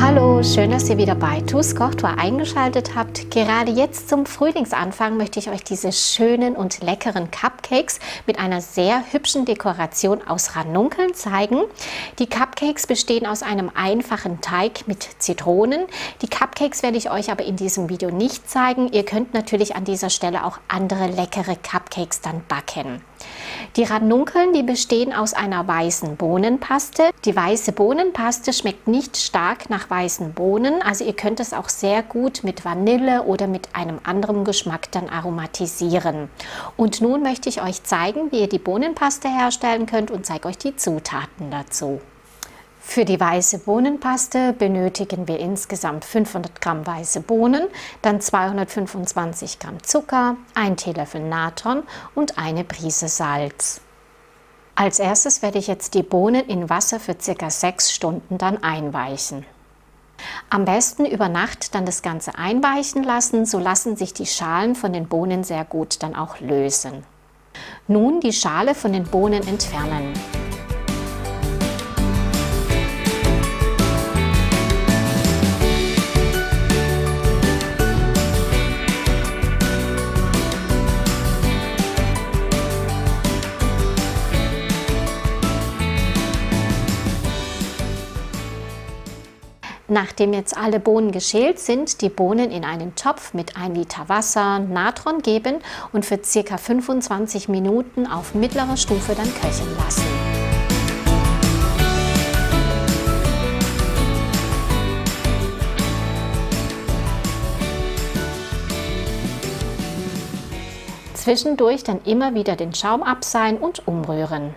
Hallo, schön, dass ihr wieder bei TuS Kocht eingeschaltet habt. Gerade jetzt zum Frühlingsanfang möchte ich euch diese schönen und leckeren Cupcakes mit einer sehr hübschen Dekoration aus Ranunkeln zeigen. Die Cupcakes bestehen aus einem einfachen Teig mit Zitronen. Die Cupcakes werde ich euch aber in diesem Video nicht zeigen. Ihr könnt natürlich an dieser Stelle auch andere leckere Cupcakes dann backen. Die Ranunkeln, die bestehen aus einer weißen Bohnenpaste. Die weiße Bohnenpaste schmeckt nicht stark nach weißen Bohnen, also ihr könnt es auch sehr gut mit Vanille oder mit einem anderen Geschmack dann aromatisieren. Und nun möchte ich euch zeigen, wie ihr die Bohnenpaste herstellen könnt und zeige euch die Zutaten dazu. Für die weiße Bohnenpaste benötigen wir insgesamt 500 Gramm weiße Bohnen, dann 225 Gramm Zucker, 1 Teelöffel Natron und eine Prise Salz. Als erstes werde ich jetzt die Bohnen in Wasser für ca. 6 Stunden dann einweichen. Am besten über Nacht dann das Ganze einweichen lassen, so lassen sich die Schalen von den Bohnen sehr gut dann auch lösen. Nun die Schale von den Bohnen entfernen. Nachdem jetzt alle Bohnen geschält sind, die Bohnen in einen Topf mit 1 Liter Wasser, Natron geben und für ca. 25 Minuten auf mittlerer Stufe dann köcheln lassen. Zwischendurch dann immer wieder den Schaum abseihen und umrühren.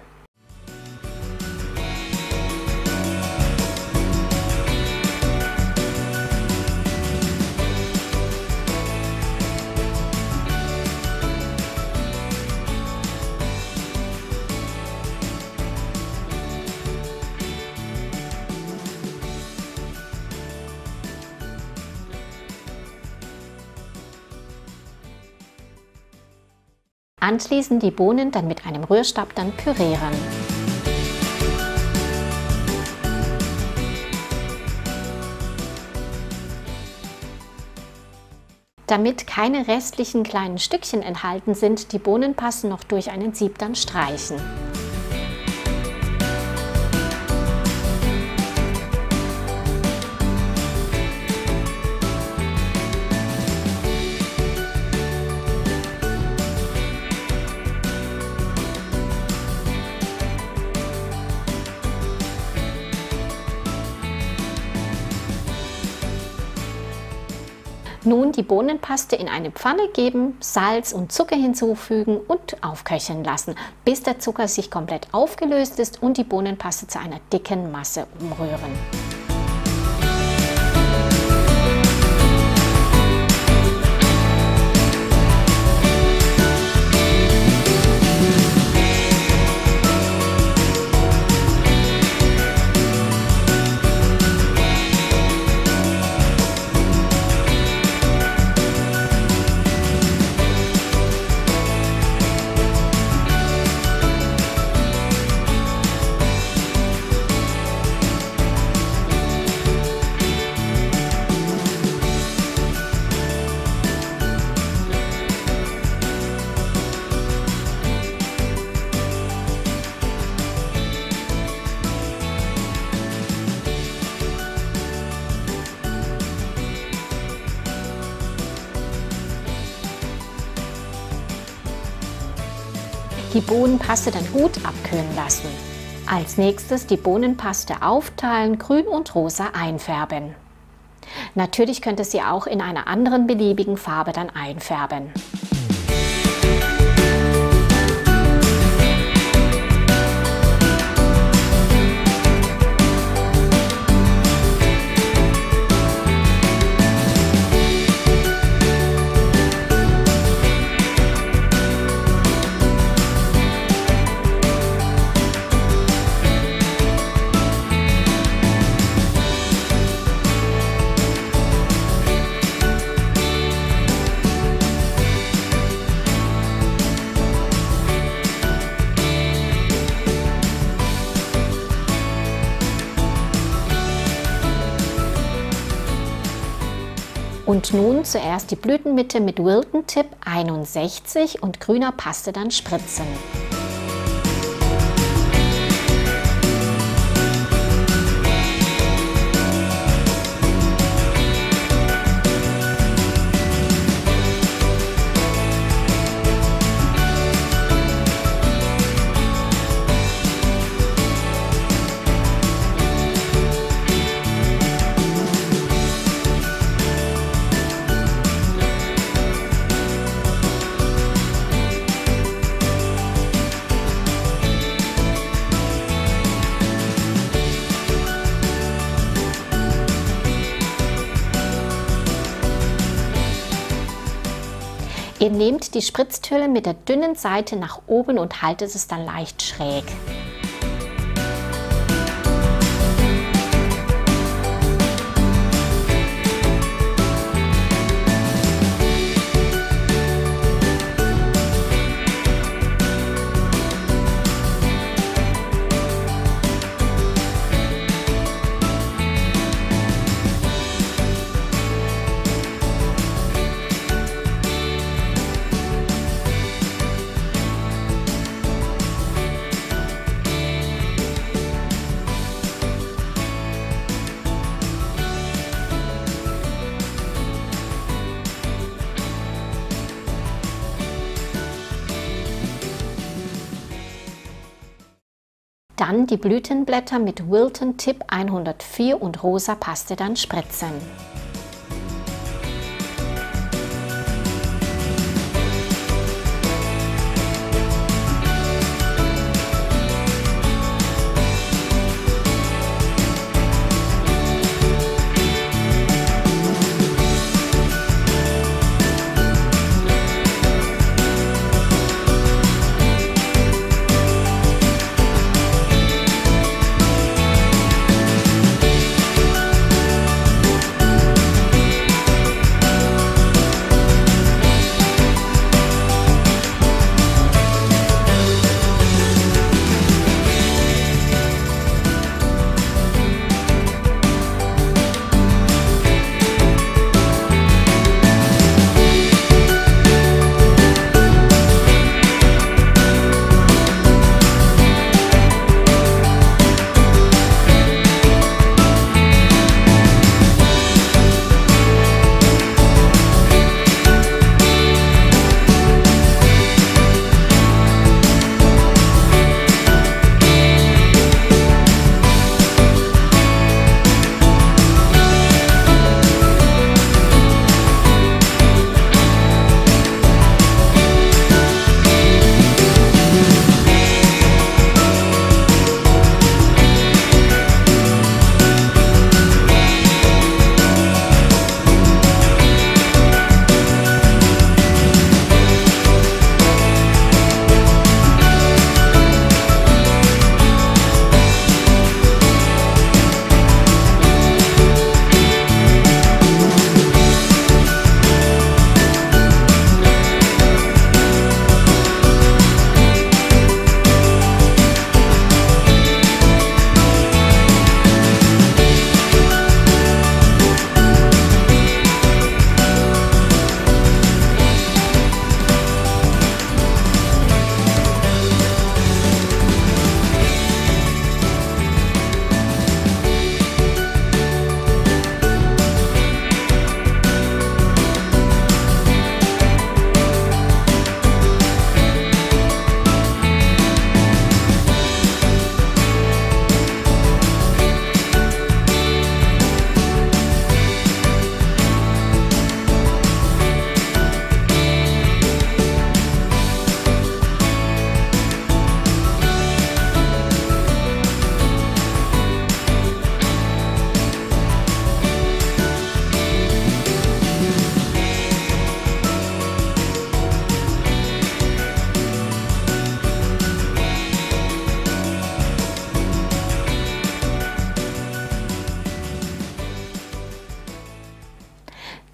Anschließend die Bohnen dann mit einem Rührstab dann pürieren. Damit keine restlichen kleinen Stückchen enthalten sind, die Bohnenpaste noch durch einen Sieb dann streichen. Nun die Bohnenpaste in eine Pfanne geben, Salz und Zucker hinzufügen und aufköcheln lassen, bis der Zucker sich komplett aufgelöst ist und die Bohnenpaste zu einer dicken Masse umrühren. Die Bohnenpaste dann gut abkühlen lassen. Als nächstes die Bohnenpaste aufteilen, grün und rosa einfärben. Natürlich könnt ihr sie auch in einer anderen beliebigen Farbe dann einfärben. Und nun zuerst die Blütenmitte mit Wilton Tip 61 und grüner Paste dann spritzen. Ihr nehmt die Spritztülle mit der dünnen Seite nach oben und haltet es dann leicht schräg. Dann die Blütenblätter mit Wilton Tip 104 und rosa Paste dann spritzen.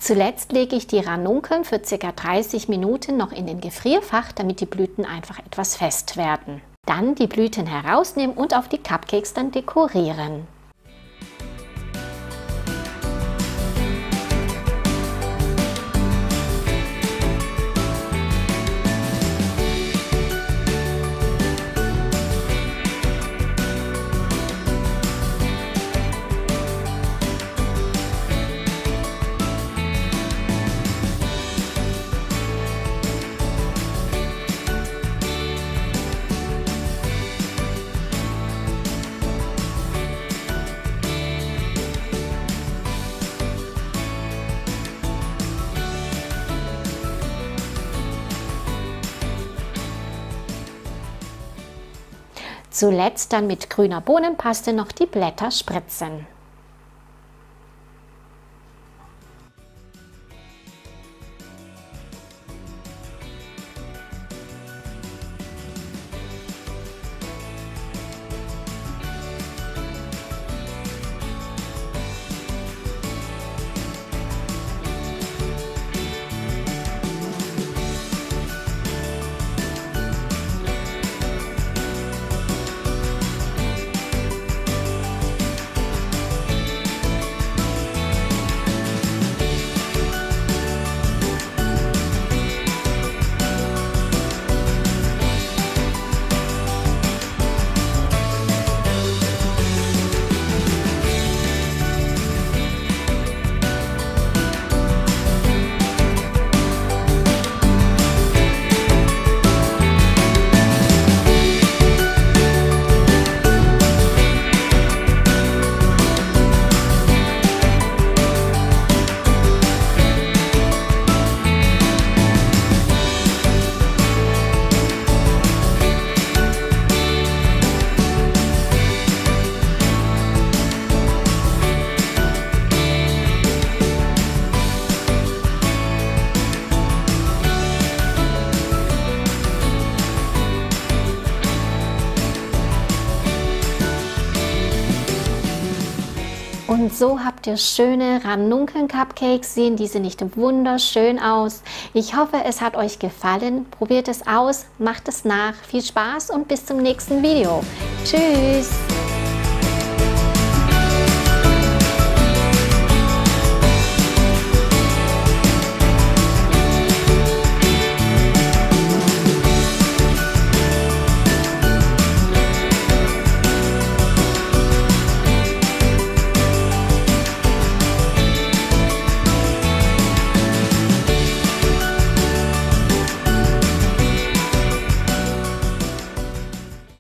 Zuletzt lege ich die Ranunkeln für ca. 30 Minuten noch in den Gefrierfach, damit die Blüten einfach etwas fest werden. Dann die Blüten herausnehmen und auf die Cupcakes dann dekorieren. Zuletzt dann mit grüner Bohnenpaste noch die Blätter spritzen. Und so habt ihr schöne Ranunken-Cupcakes. Sehen diese nicht wunderschön aus? Ich hoffe, es hat euch gefallen. Probiert es aus, macht es nach. Viel Spaß und bis zum nächsten Video. Tschüss!